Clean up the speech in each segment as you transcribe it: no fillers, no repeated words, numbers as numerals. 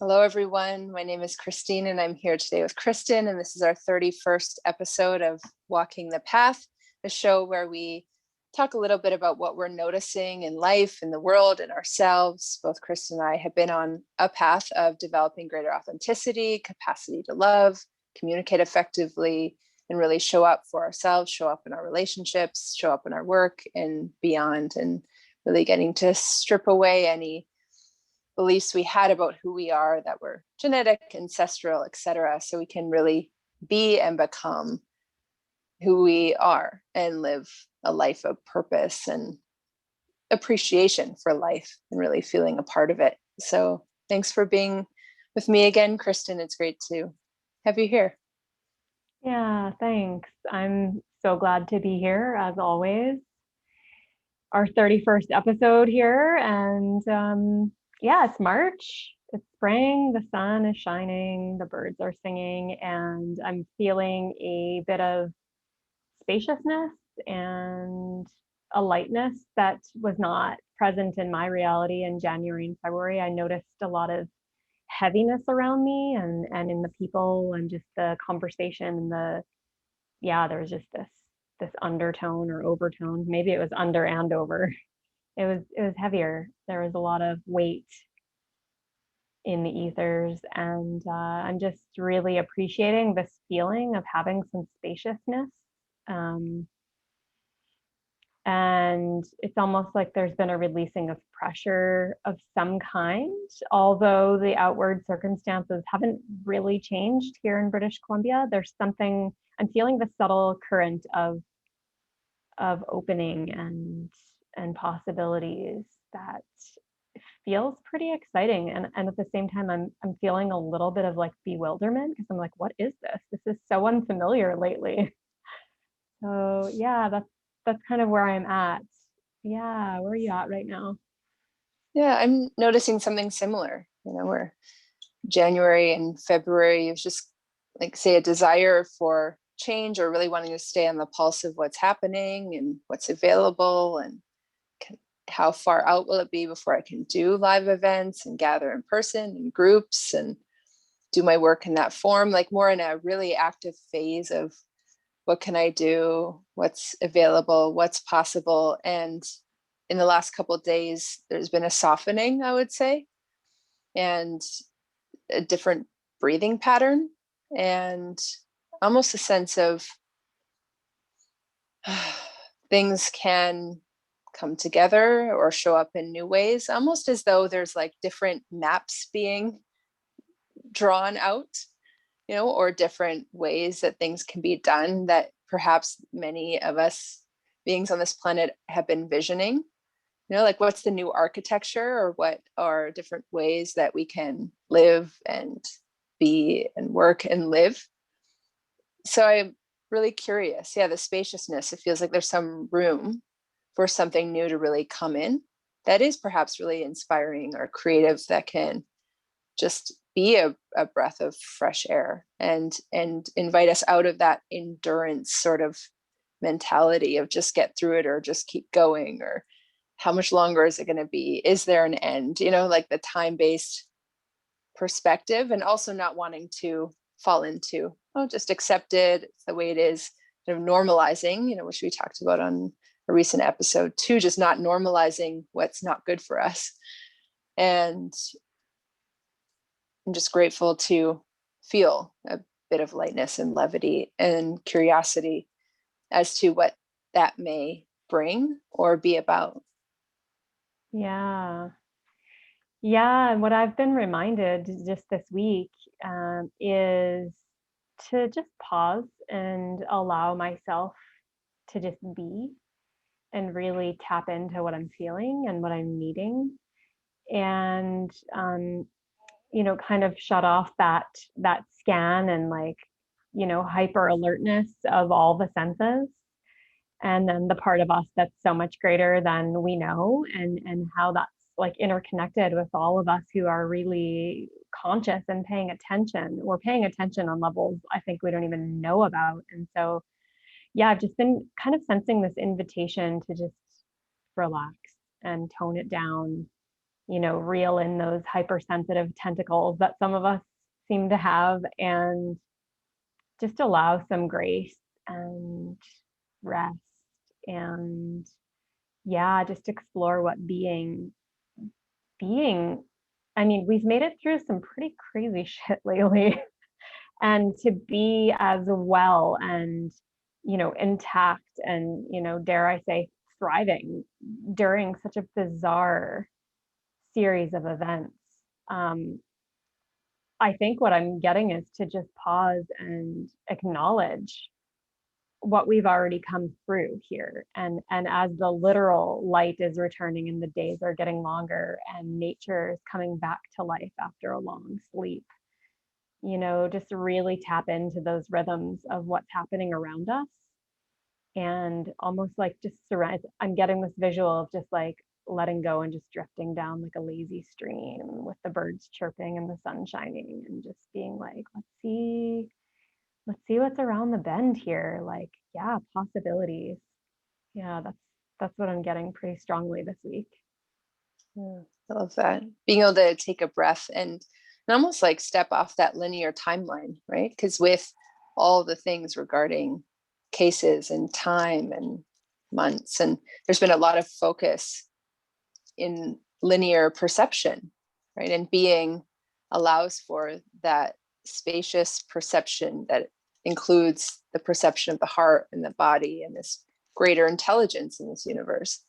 Hello, everyone. My name is Christine, and I'm here today with Kristen, and this is our 31st episode of Walking the Path, a show where we talk a little bit about what we're noticing in life, in the world, and ourselves. Both Kristen and I have been on a path of developing greater authenticity, capacity to love, communicate effectively, and really show up for ourselves, show up in our relationships, show up in our work, and beyond, and really getting to strip away any beliefs we had about who we are that were genetic, ancestral, etc., so we can really be and become who we are and live a life of purpose and appreciation for life and really feeling a part of it. So thanks for being with me again, Kristen. It's great to have you here. Yeah, thanks. I'm so glad to be here as always. Our 31st episode here, and yeah, it's March. It's spring, the sun is shining, the birds are singing, and I'm feeling a bit of spaciousness and a lightness that was not present in my reality in January and February. I noticed a lot of heaviness around me and in the people and just the conversation and there was just this undertone or overtone. Maybe it was under and over. It was heavier. There was a lot of weight in the ethers, and I'm just really appreciating this feeling of having some spaciousness. Um, and it's almost like there's been a releasing of pressure of some kind, although the outward circumstances haven't really changed here in British Columbia. There's something, I'm feeling the subtle current of opening and possibilities that feels pretty exciting, and at the same time I'm feeling a little bit of like bewilderment because I'm like, what is this? This is so unfamiliar lately. So yeah, that's kind of where I'm at. Yeah, where are you at right now? Yeah, I'm noticing something similar, where January and February, it was just like, say, a desire for change or really wanting to stay on the pulse of what's happening and what's available and how far out will it be before I can do live events and gather in person in groups and do my work in that form, like more in a really active phase of what can I do, what's available, what's possible. And in the last couple of days, there's been a softening, I would say, and a different breathing pattern and almost a sense of things can come together or show up in new ways, almost as though there's like different maps being drawn out, or different ways that things can be done that perhaps many of us beings on this planet have been visioning. Like what's the new architecture, or what are different ways that we can live and be and work and live. So I'm really curious. Yeah, the spaciousness, it feels like there's some room for something new to really come in that is perhaps really inspiring or creative, that can just be a breath of fresh air and invite us out of that endurance sort of mentality of just get through it or just keep going, or how much longer is it going to be? Is there an end? Like the time-based perspective, and also not wanting to fall into, oh, just accept it, it's the way it is, sort of normalizing, which we talked about on a recent episode too, just not normalizing what's not good for us. And I'm just grateful to feel a bit of lightness and levity and curiosity as to what that may bring or be about. Yeah. Yeah, and what I've been reminded just this week is to just pause and allow myself to just be and really tap into what I'm feeling and what I'm needing, and kind of shut off that scan and like hyper alertness of all the senses, and then the part of us that's so much greater than we know, and how that's like interconnected with all of us who are really conscious and paying attention. We're paying attention on levels I think we don't even know about. And so yeah, I've just been kind of sensing this invitation to just relax and tone it down, reel in those hypersensitive tentacles that some of us seem to have, and just allow some grace and rest, and yeah, just explore what being I mean, we've made it through some pretty crazy shit lately. And to be as well and, intact and, dare I say, thriving during such a bizarre series of events. Um, I think what I'm getting is to just pause and acknowledge what we've already come through here, and as the literal light is returning and the days are getting longer and nature is coming back to life after a long sleep, just really tap into those rhythms of what's happening around us, and almost like just surrender. I'm getting this visual of just like letting go and just drifting down like a lazy stream with the birds chirping and the sun shining, and just being like, let's see what's around the bend here. Like, yeah, possibilities. Yeah, that's what I'm getting pretty strongly this week. Yeah, I love that. Being able to take a breath and almost like step off that linear timeline, right? Because with all the things regarding cases and time and months, and there's been a lot of focus in linear perception, right? And being allows for that spacious perception that includes the perception of the heart and the body and this greater intelligence in this universe.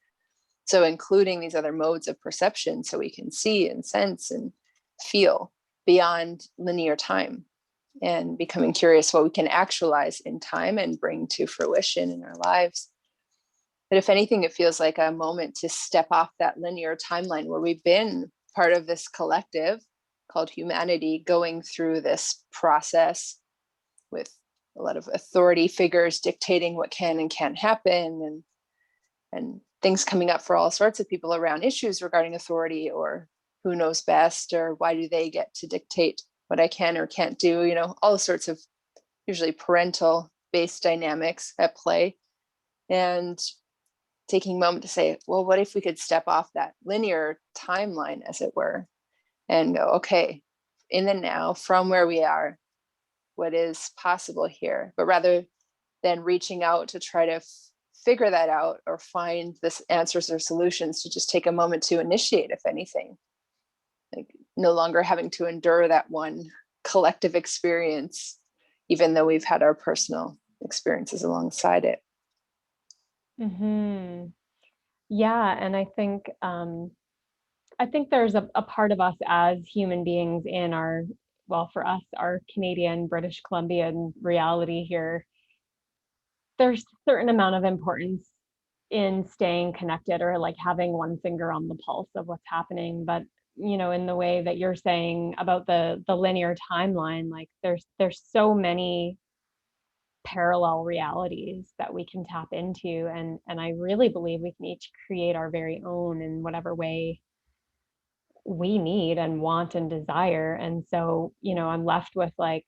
So including these other modes of perception so we can see and sense and feel beyond linear time, and becoming curious what we can actualize in time and bring to fruition in our lives. But if anything, it feels like a moment to step off that linear timeline where we've been part of this collective called humanity, going through this process with a lot of authority figures dictating what can and can't happen, and things coming up for all sorts of people around issues regarding authority, or who knows best, or why do they get to dictate what I can or can't do, all sorts of usually parental based dynamics at play. And taking a moment to say, well, what if we could step off that linear timeline, as it were, and go, okay, in the now, from where we are, what is possible here? But rather than reaching out to try to figure that out or find this answers or solutions, to just take a moment to initiate, if anything, like no longer having to endure that one collective experience, even though we've had our personal experiences alongside it. Mm-hmm. Yeah, and I think there's a part of us as human beings in our, well, for us, our Canadian, British Columbian reality here. There's a certain amount of importance in staying connected, or like having one finger on the pulse of what's happening. But in the way that you're saying about the linear timeline, like there's so many parallel realities that we can tap into, and I really believe we can each create our very own in whatever way we need and want and desire. And so, I'm left with like,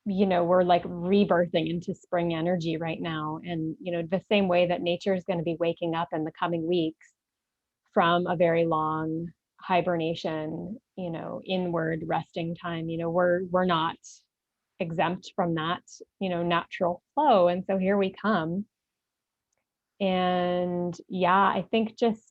we're like rebirthing into spring energy right now. And, the same way that nature is going to be waking up in the coming weeks from a very long hibernation, inward resting time, we're not exempt from that, natural flow. And so here we come. And yeah, I think just,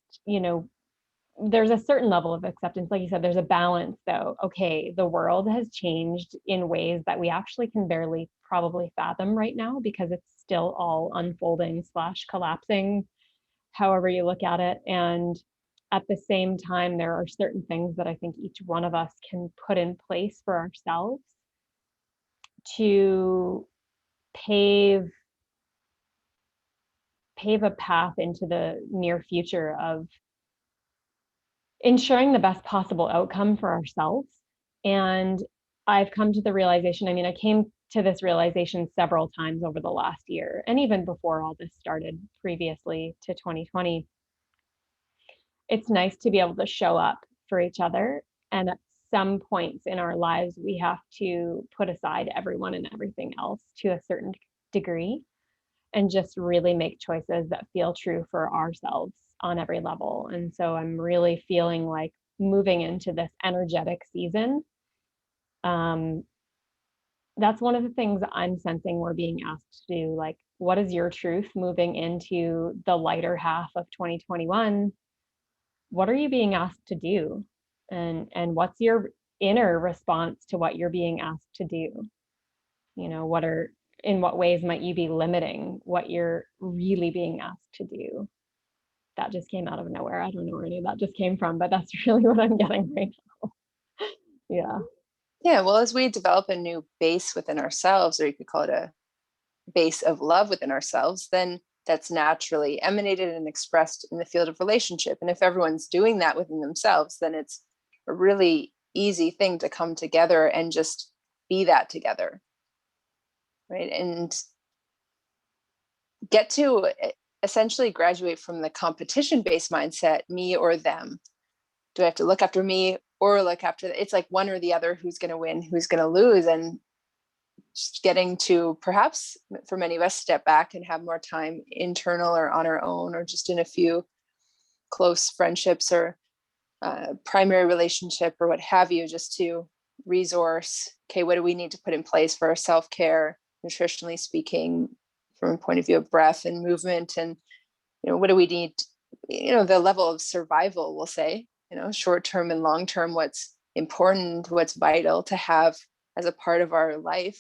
there's a certain level of acceptance. Like you said, there's a balance though. Okay, the world has changed in ways that we actually can barely probably fathom right now, because it's still all unfolding slash collapsing, however you look at it. And at the same time, there are certain things that I think each one of us can put in place for ourselves to pave a path into the near future of ensuring the best possible outcome for ourselves. And I've come to the realization, I mean, I came to this realization several times over the last year, and even before all this started previously to 2020. It's nice to be able to show up for each other. And at some points in our lives, we have to put aside everyone and everything else to a certain degree, and just really make choices that feel true for ourselves. on every level. And so I'm really feeling like moving into this energetic season. Um, that's one of the things I'm sensing we're being asked to do. Like, what is your truth moving into the lighter half of 2021? What are you being asked to do? And what's your inner response to what you're being asked to do? What are in what ways might you be limiting what you're really being asked to do? That just came out of nowhere. I don't know where any of that just came from, but that's really what I'm getting right now. Yeah. Yeah, well, as we develop a new base within ourselves, or you could call it a base of love within ourselves, then that's naturally emanated and expressed in the field of relationship. And if everyone's doing that within themselves, then it's a really easy thing to come together and just be that together, right? And get to essentially graduate from the competition-based mindset, me or them. Do I have to look after me or look after it's like one or the other, who's going to win, who's going to lose? And just getting to, perhaps for many of us, step back and have more time internal or on our own, or just in a few close friendships or primary relationship or what have you, just to resource, okay, what do we need to put in place for our self-care, nutritionally speaking, from a point of view of breath and movement, and what do we need, the level of survival, we'll say, short term and long term, what's important, what's vital to have as a part of our life,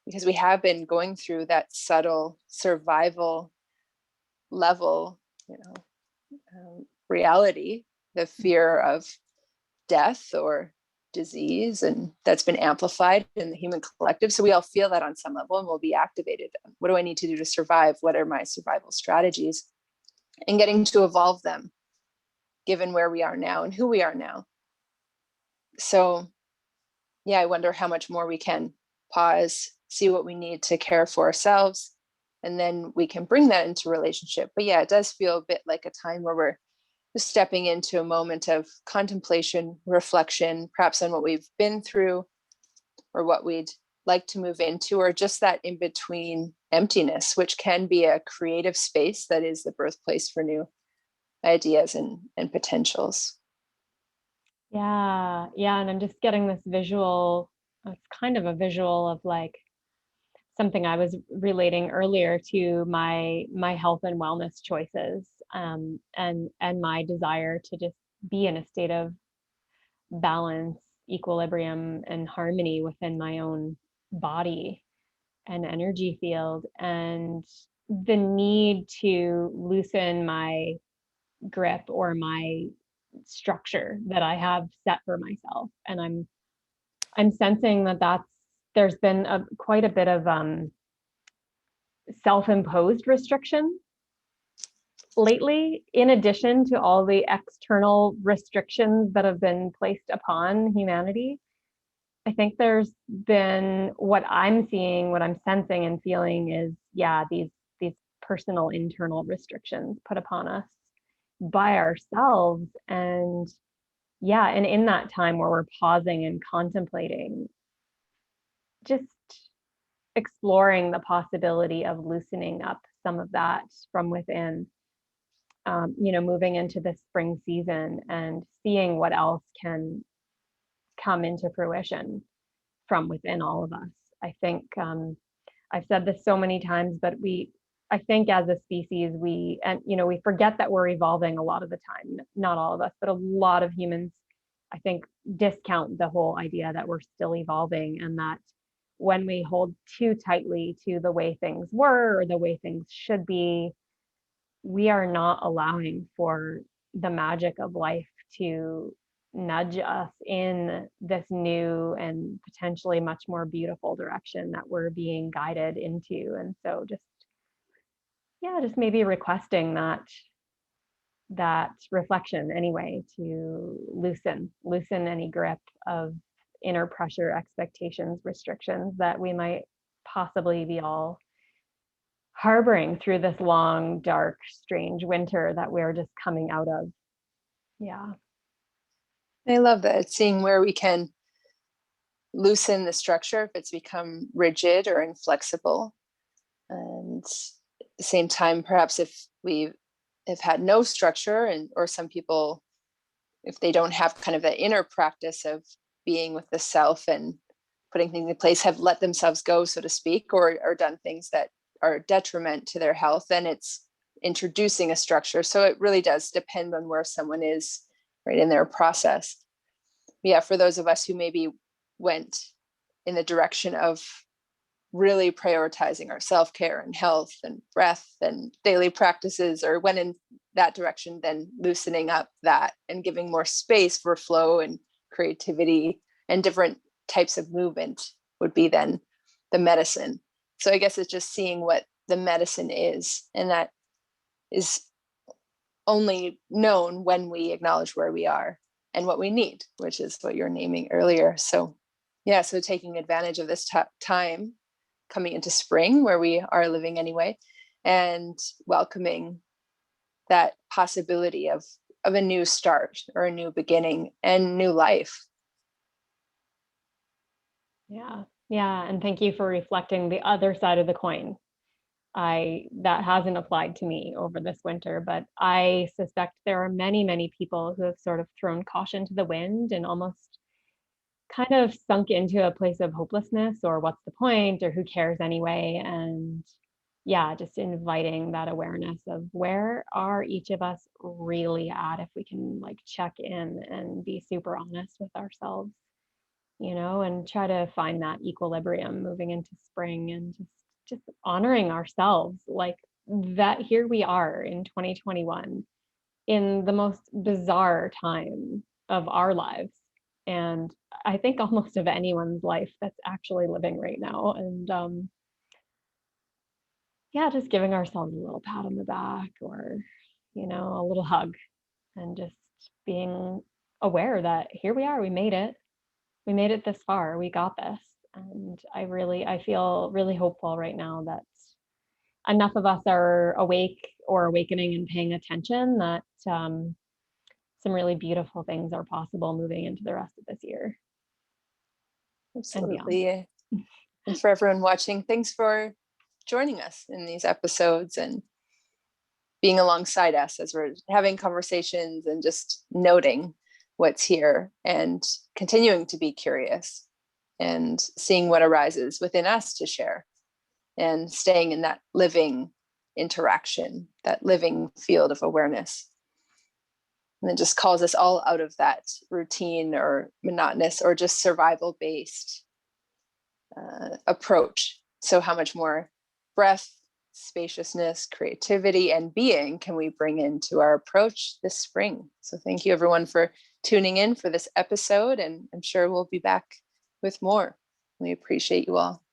because we have been going through that subtle survival level, reality, the fear of death or disease, and that's been amplified in the human collective. So we all feel that on some level, and we'll be activated. What do I need to do to survive? What are my survival strategies? And getting to evolve them, given where we are now and who we are now. So yeah, I wonder how much more we can pause, see what we need to care for ourselves, and then we can bring that into relationship. But yeah, it does feel a bit like a time where we're just stepping into a moment of contemplation, reflection, perhaps on what we've been through or what we'd like to move into, or just that in between emptiness, which can be a creative space that is the birthplace for new ideas and potentials. Yeah. Yeah. And I'm just getting this visual, it's kind of a visual of like something I was relating earlier to my health and wellness choices, and my desire to just be in a state of balance, equilibrium, and harmony within my own body and energy field, and the need to loosen my grip or my structure that I have set for myself. And I'm sensing that there's been quite a bit of self-imposed restriction lately, in addition to all the external restrictions that have been placed upon humanity. I think there's been, what I'm seeing, what I'm sensing and feeling is, yeah, these personal internal restrictions put upon us by ourselves. And yeah, and in that time where we're pausing and contemplating, just exploring the possibility of loosening up some of that from within, moving into the spring season and seeing what else can come into fruition from within all of us. I think I've said this so many times, but I think as a species, we forget that we're evolving a lot of the time. Not all of us, but a lot of humans, I think, discount the whole idea that we're still evolving, and that when we hold too tightly to the way things were or the way things should be, we are not allowing for the magic of life to nudge us in this new and potentially much more beautiful direction that we're being guided into. And so just maybe requesting that reflection anyway, to loosen any grip of inner pressure, expectations, restrictions that we might possibly be all harboring through this long, dark, strange winter that we're just coming out of. Yeah. I love that. Seeing where we can loosen the structure if it's become rigid or inflexible. And at the same time, perhaps if we have had no structure, and or some people, if they don't have kind of that inner practice of being with the self and putting things in place, have let themselves go, so to speak, or done things that are detriment to their health, then it's introducing a structure. So it really does depend on where someone is right in their process. Yeah, for those of us who maybe went in the direction of really prioritizing our self-care and health and breath and daily practices, or went in that direction, then loosening up that and giving more space for flow and creativity and different types of movement would be then the medicine. So I guess it's just seeing what the medicine is, and that is only known when we acknowledge where we are and what we need, which is what you're naming earlier. So yeah, so taking advantage of this time coming into spring, where we are living anyway, and welcoming that possibility of a new start or a new beginning and new life. Yeah. Yeah. And thank you for reflecting the other side of the coin. That hasn't applied to me over this winter, but I suspect there are many, many people who have sort of thrown caution to the wind and almost kind of sunk into a place of hopelessness, or what's the point, or who cares anyway. And yeah, just inviting that awareness of where are each of us really at, if we can like check in and be super honest with ourselves, and try to find that equilibrium moving into spring, and just honoring ourselves, like that here we are in 2021 in the most bizarre time of our lives, and I think almost of anyone's life that's actually living right now. And yeah, just giving ourselves a little pat on the back, or a little hug, and just being aware that here we are, we made it this far, we got this. And I feel really hopeful right now that enough of us are awake or awakening and paying attention, that some really beautiful things are possible moving into the rest of this year and beyond. Absolutely. And for everyone watching, thanks for joining us in these episodes and being alongside us as we're having conversations and just noting what's here and continuing to be curious and seeing what arises within us to share, and staying in that living interaction, that living field of awareness. And it just calls us all out of that routine or monotonous or just survival based approach. So how much more breath, spaciousness, creativity, and being can we bring into our approach this spring? So thank you everyone for tuning in for this episode, and I'm sure we'll be back with more. We appreciate you all.